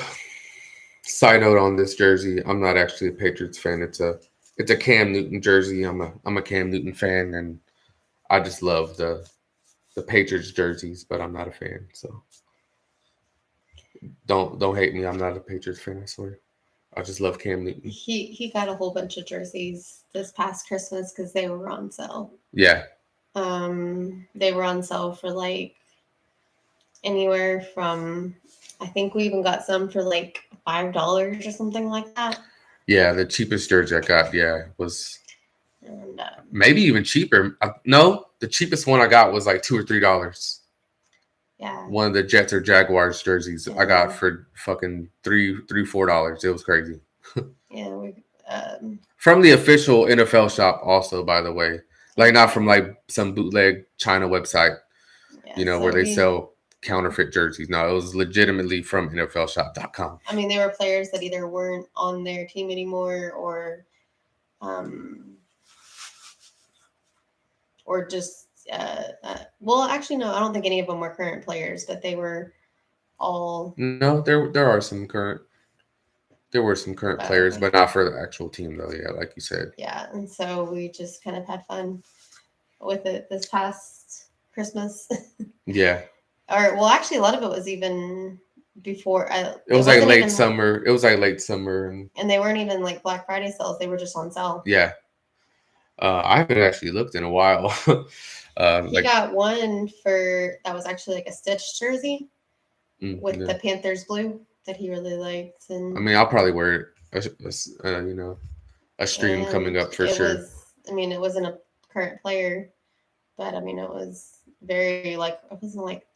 [SPEAKER 1] side note on this jersey, I'm not actually a Patriots fan. It's a Cam Newton jersey. I'm a Cam Newton fan, and I just love the Patriots jerseys, but I'm not a fan. So don't hate me. I'm not a Patriots fan, I swear. I just love Cam Newton.
[SPEAKER 2] He got a whole bunch of jerseys this past Christmas because they were on sale.
[SPEAKER 1] Yeah.
[SPEAKER 2] They were on sale for like anywhere from, I think we even got some for like $5 or something like that.
[SPEAKER 1] Yeah, the cheapest jersey I got, was maybe even cheaper. No, the cheapest one I got was like $2 or $3.
[SPEAKER 2] Yeah.
[SPEAKER 1] One of the Jets or Jaguars jerseys I got for fucking $3-$4. It was crazy.
[SPEAKER 2] Yeah,
[SPEAKER 1] from the official NFL shop, also, by the way, like not from like some bootleg China website, you know, where they sell counterfeit jerseys. No, it was legitimately from NFLshop.com.
[SPEAKER 2] I mean, they were players that either weren't on their team anymore, or just well, actually, no, I don't think any of them were current players, but they were all.
[SPEAKER 1] No, there are some current. There were some current players, but not for the actual team, though. Yeah, like you said.
[SPEAKER 2] Yeah, and so we just kind of had fun with it this past Christmas.
[SPEAKER 1] Yeah.
[SPEAKER 2] Or well, actually, a lot of it was even before.
[SPEAKER 1] It was like late summer. It was like late summer,
[SPEAKER 2] and they weren't even like Black Friday sales. They were just on sale.
[SPEAKER 1] Yeah. I haven't actually looked in a while.
[SPEAKER 2] He got one that was actually like a stitched jersey with the Panthers blue that he really likes. And
[SPEAKER 1] I mean, I'll probably wear it. A stream coming up for sure.
[SPEAKER 2] It wasn't a current player, but I mean, it was very like, it wasn't like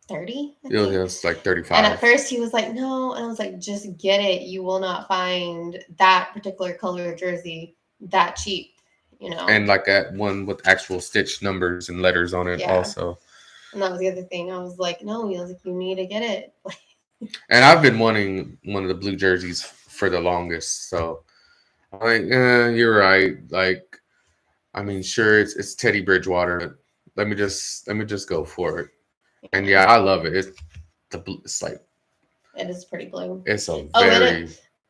[SPEAKER 2] 30.
[SPEAKER 1] It was like 35.
[SPEAKER 2] And at first he was like, no. And I was like, just get it. You will not find that particular color jersey that cheap, you know.
[SPEAKER 1] And like that one with actual stitched numbers and letters on it also.
[SPEAKER 2] And that was the other thing. I was like, no, I was like, you need to get it.
[SPEAKER 1] And I've been wanting one of the blue jerseys for the longest. So I'm like, you're right. Like, I mean, sure, it's Teddy Bridgewater. Let me just go for it. And yeah, I love it. It's like,
[SPEAKER 2] it is pretty blue.
[SPEAKER 1] It's a very.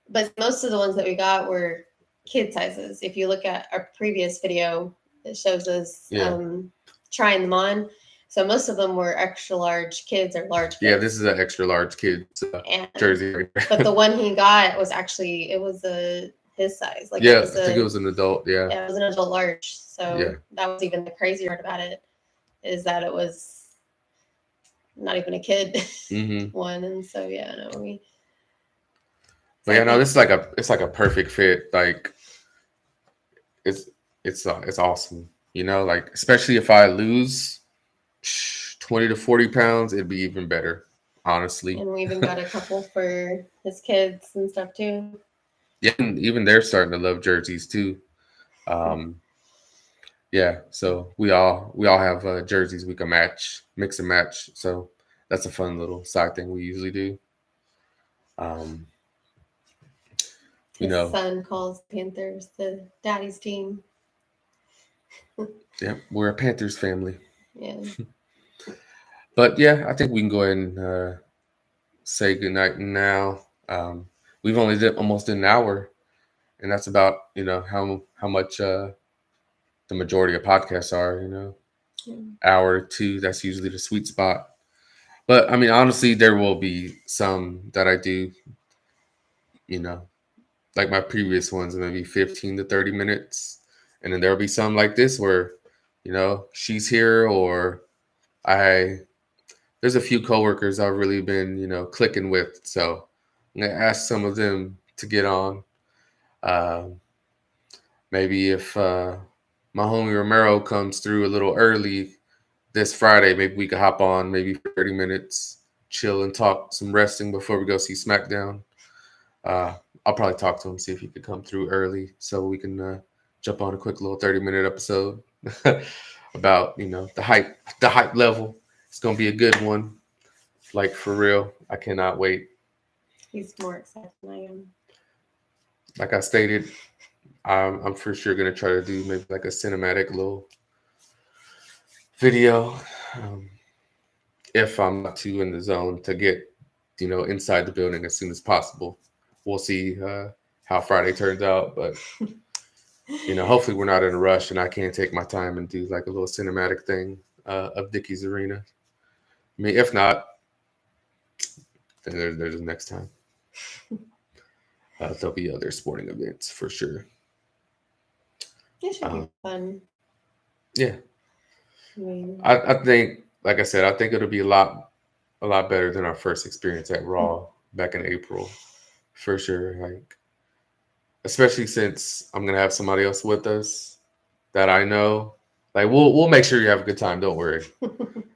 [SPEAKER 2] But most of the ones that we got were kid sizes. If you look at our previous video, it shows us trying them on. So most of them were extra large kids or large kids.
[SPEAKER 1] Yeah, this is an extra large kid's jersey.
[SPEAKER 2] But the one he got was actually, it was his size. Like
[SPEAKER 1] I think it was an adult. Yeah.
[SPEAKER 2] Yeah, it was an adult large. So that was even the crazier part about it, is that it was not even a kid one. And so
[SPEAKER 1] But
[SPEAKER 2] I
[SPEAKER 1] yeah, no,
[SPEAKER 2] think
[SPEAKER 1] this is like a perfect fit. Like it's it's awesome. You know, like especially if I lose 20 to 40 pounds, it'd be even better. Honestly,
[SPEAKER 2] and we even got a couple for his kids and stuff too.
[SPEAKER 1] yeah, and even they're starting to love jerseys too. Um, yeah, so we all have jerseys we can mix and match. So that's a fun little side thing we usually do. Um, you
[SPEAKER 2] His
[SPEAKER 1] know,
[SPEAKER 2] son calls Panthers the daddy's team.
[SPEAKER 1] yeah, we're a Panthers family.
[SPEAKER 2] Yeah.
[SPEAKER 1] But yeah, I think we can go ahead and say goodnight now. We've only did almost an hour, and that's about how much the majority of podcasts are.
[SPEAKER 2] Yeah.
[SPEAKER 1] Hour or two. That's usually the sweet spot. But I mean, honestly, there will be some that I do. You know, like my previous ones, maybe 15 to 30 minutes, and then there'll be some like this where, she's here or I. There's a few coworkers I've really been, clicking with, so I'm gonna ask some of them to get on. Um, Maybe if my homie Romero comes through a little early this Friday, maybe we could hop on maybe for 30 minutes, chill and talk some wrestling before we go see SmackDown. Uh, I'll probably talk to him, see if he could come through early so we can jump on a quick little 30-minute episode about, the hype level. It's gonna be a good one. Like for real. I cannot wait.
[SPEAKER 2] He's more excited than I am.
[SPEAKER 1] Like I stated, I'm for sure gonna try to do maybe like a cinematic little video, um, if I'm not too in the zone to get inside the building as soon as possible. We'll see how Friday turns out, but hopefully we're not in a rush and I can take my time and do like a little cinematic thing of Dickies Arena. I mean, if not, then there's the next time. There'll be other sporting events for sure.
[SPEAKER 2] It should be
[SPEAKER 1] Um,
[SPEAKER 2] fun.
[SPEAKER 1] yeah,
[SPEAKER 2] I mean,
[SPEAKER 1] I think, like I said, I think it'll be a lot better than our first experience at Raw back in April, for sure. Like, especially since I'm gonna have somebody else with us that I know. Like, we'll make sure you have a good time. Don't worry.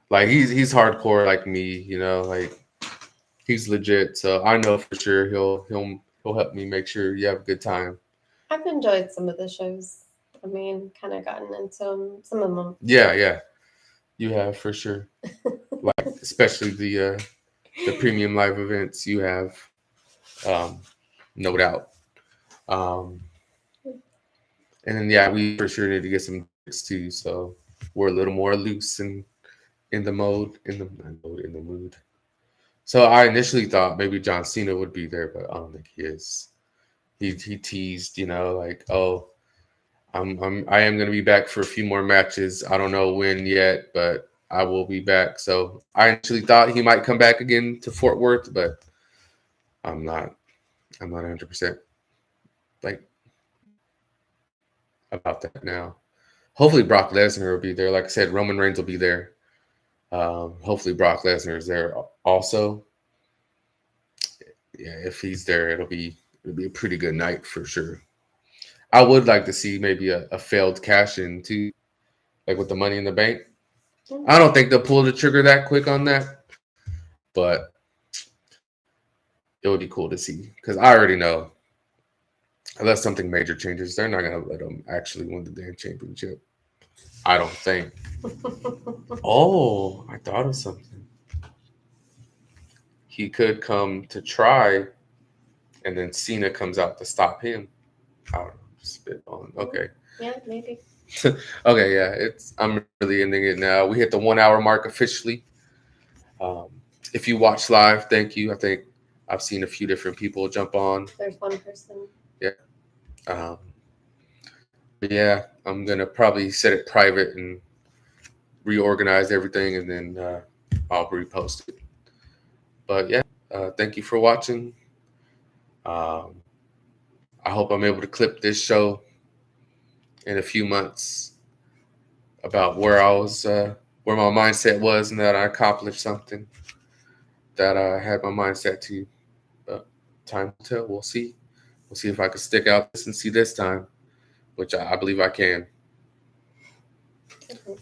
[SPEAKER 1] Like, he's hardcore like me, like he's legit. So I know for sure he'll help me make sure you have a good time.
[SPEAKER 2] I've enjoyed some of the shows. I mean, kind of gotten into some of them.
[SPEAKER 1] Yeah, yeah, you have for sure. Like, especially the premium live events you have, um, no doubt. Um, and then yeah, we for sure need to get some drinks too. So we're a little more loose and in the mode, in the mood. So I initially thought maybe John Cena would be there, but I don't think he is. He teased, like, oh, I am gonna be back for a few more matches. I don't know when yet, but I will be back. So I initially thought he might come back again to Fort Worth, but I'm not. I'm not 100% like about that now. Hopefully Brock Lesnar will be there. Like I said, Roman Reigns will be there. Hopefully Brock Lesnar is there also. Yeah, if he's there, it'll be a pretty good night for sure. I would like to see maybe a failed cash in too, like with the Money in the Bank. I don't think they'll pull the trigger that quick on that, but it would be cool to see because I already know unless something major changes, they're not gonna let them actually win the damn championship. I don't think. Oh, I thought of something. He could come to try, and then Cena comes out to stop him. I don't know, spitballing. Okay.
[SPEAKER 2] Yeah, maybe.
[SPEAKER 1] Okay, yeah, I'm really ending it now. We hit the 1 hour mark officially. Um, if you watch live, thank you. I think I've seen a few different people jump on.
[SPEAKER 2] There's one person.
[SPEAKER 1] Yeah. Um, but yeah, I'm gonna probably set it private and reorganize everything, and then I'll repost it. But yeah, thank you for watching. Um, I hope I'm able to clip this show in a few months about where my mindset was, and that I accomplished something that I had my mindset to. But time will tell. We'll see. We'll see if I can stick out this and see this time, which I believe I can.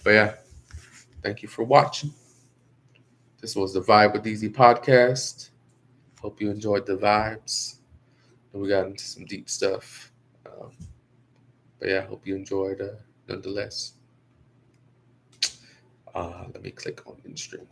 [SPEAKER 1] But yeah, thank you for watching. This was the Vibe with Deezy Podcast. Hope you enjoyed the vibes. And we got into some deep stuff. But yeah, hope you enjoyed nonetheless. Let me click on in stream.